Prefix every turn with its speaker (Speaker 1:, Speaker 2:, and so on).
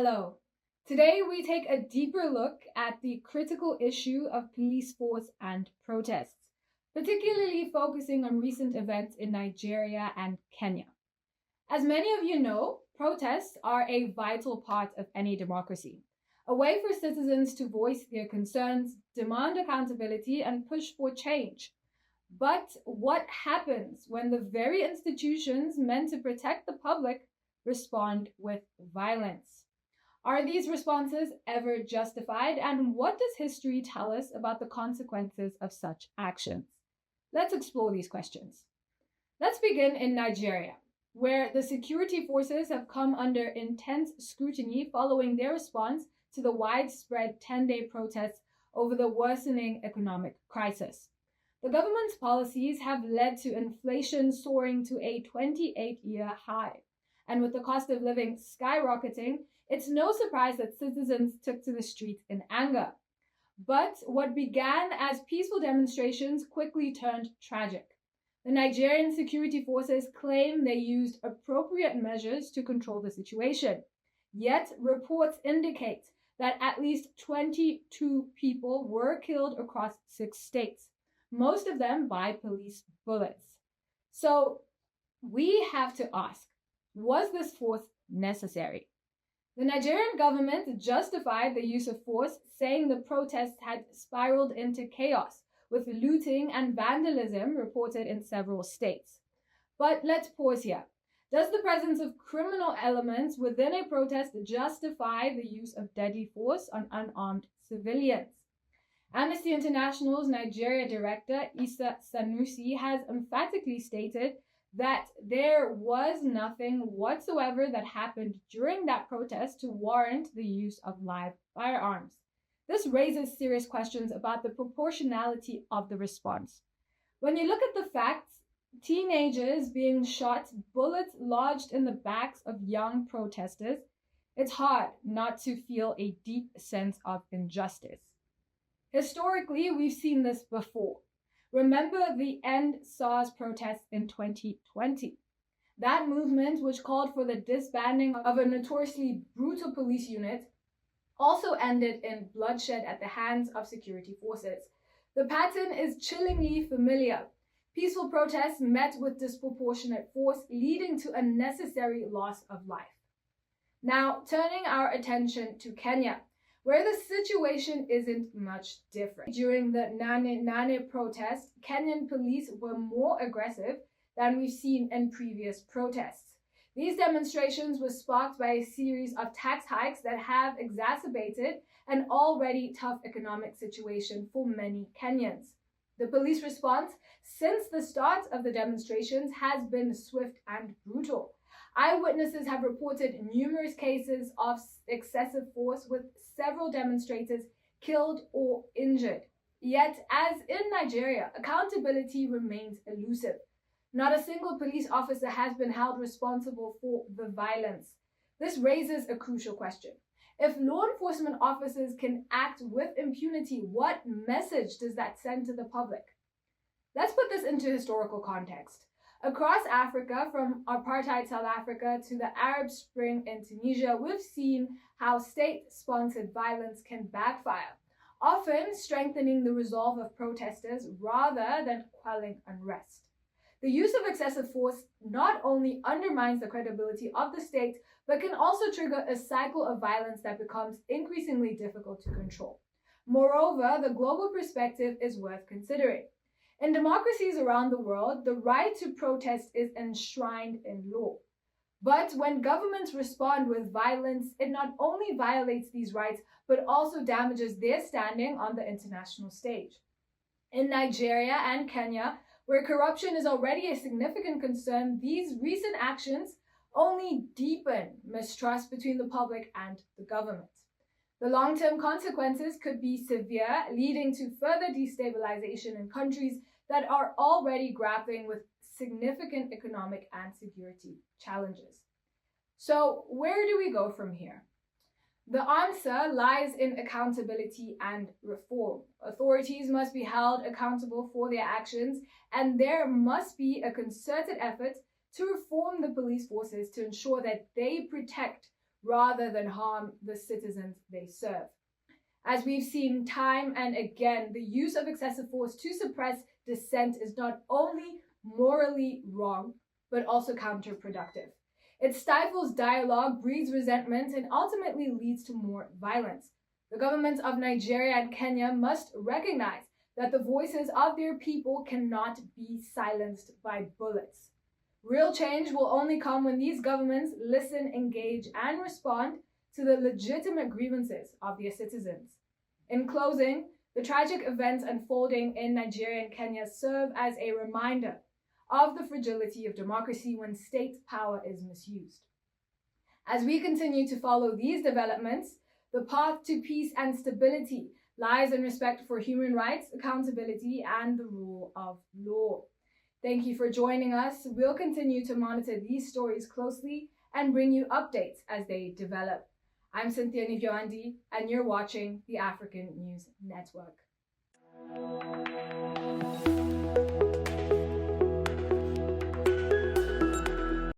Speaker 1: Hello. Today we take a deeper look at the critical issue of police force and protests, particularly focusing on recent events in Nigeria and Kenya. As many of you know, protests are a vital part of any democracy, a way for citizens to voice their concerns, demand accountability, and push for change. But what happens when the very institutions meant to protect the public respond with violence? Are these responses ever justified? And what does history tell us about the consequences of such actions? Let's explore these questions. Let's begin in Nigeria, where the security forces have come under intense scrutiny following their response to the widespread 10-day protests over the worsening economic crisis. The government's policies have led to inflation soaring to a 28-year high. And with the cost of living skyrocketing, it's no surprise that citizens took to the streets in anger. But what began as peaceful demonstrations quickly turned tragic. The Nigerian security forces claim they used appropriate measures to control the situation. Yet, reports indicate that at least 22 people were killed across 6 states, most of them by police bullets. So, we have to ask, was this force necessary? The Nigerian government justified the use of force, saying the protests had spiraled into chaos, with looting and vandalism reported in several states. But let's pause here. Does the presence of criminal elements within a protest justify the use of deadly force on unarmed civilians? Amnesty International's Nigeria director, Issa Sanusi, has emphatically stated that there was nothing whatsoever that happened during that protest to warrant the use of live firearms. This raises serious questions about the proportionality of the response. When you look at the facts, teenagers being shot, bullets lodged in the backs of young protesters, it's hard not to feel a deep sense of injustice. Historically, we've seen this before. Remember the End SARS protests in 2020. That movement, which called for the disbanding of a notoriously brutal police unit, also ended in bloodshed at the hands of security forces. The pattern is chillingly familiar. Peaceful protests met with disproportionate force, leading to unnecessary loss of life. Now, turning our attention to Kenya, where the situation isn't much different. During the Nane protest, Kenyan police were more aggressive than we've seen in previous protests. These demonstrations were sparked by a series of tax hikes that have exacerbated an already tough economic situation for many Kenyans. The police response since the start of the demonstrations has been swift and brutal. Eyewitnesses have reported numerous cases of excessive force, with several demonstrators killed or injured. Yet, as in Nigeria, accountability remains elusive. Not a single police officer has been held responsible for the violence. This raises a crucial question. If law enforcement officers can act with impunity, what message does that send to the public? Let's put this into historical context. Across Africa, from apartheid South Africa to the Arab Spring in Tunisia, we've seen how state-sponsored violence can backfire, often strengthening the resolve of protesters rather than quelling unrest. The use of excessive force not only undermines the credibility of the state, but can also trigger a cycle of violence that becomes increasingly difficult to control. Moreover, the global perspective is worth considering. In democracies around the world, the right to protest is enshrined in law. But when governments respond with violence, it not only violates these rights, but also damages their standing on the international stage. In Nigeria and Kenya, where corruption is already a significant concern, these recent actions only deepen mistrust between the public and the government. The long-term consequences could be severe, leading to further destabilization in countries that are already grappling with significant economic and security challenges. So, where do we go from here? The answer lies in accountability and reform. Authorities must be held accountable for their actions, and there must be a concerted effort to reform the police forces to ensure that they protect rather than harm the citizens they serve. As we've seen time and again, the use of excessive force to suppress dissent is not only morally wrong, but also counterproductive. It stifles dialogue, breeds resentment, and ultimately leads to more violence. The governments of Nigeria and Kenya must recognize that the voices of their people cannot be silenced by bullets. Real change will only come when these governments listen, engage, and respond to the legitimate grievances of their citizens. In closing, the tragic events unfolding in Nigeria and Kenya serve as a reminder of the fragility of democracy when state power is misused. As we continue to follow these developments, the path to peace and stability lies in respect for human rights, accountability, and the rule of law. Thank you for joining us. We'll continue to monitor these stories closely and bring you updates as they develop. I'm Cynthia Nivyoandi, and you're watching the African News Network.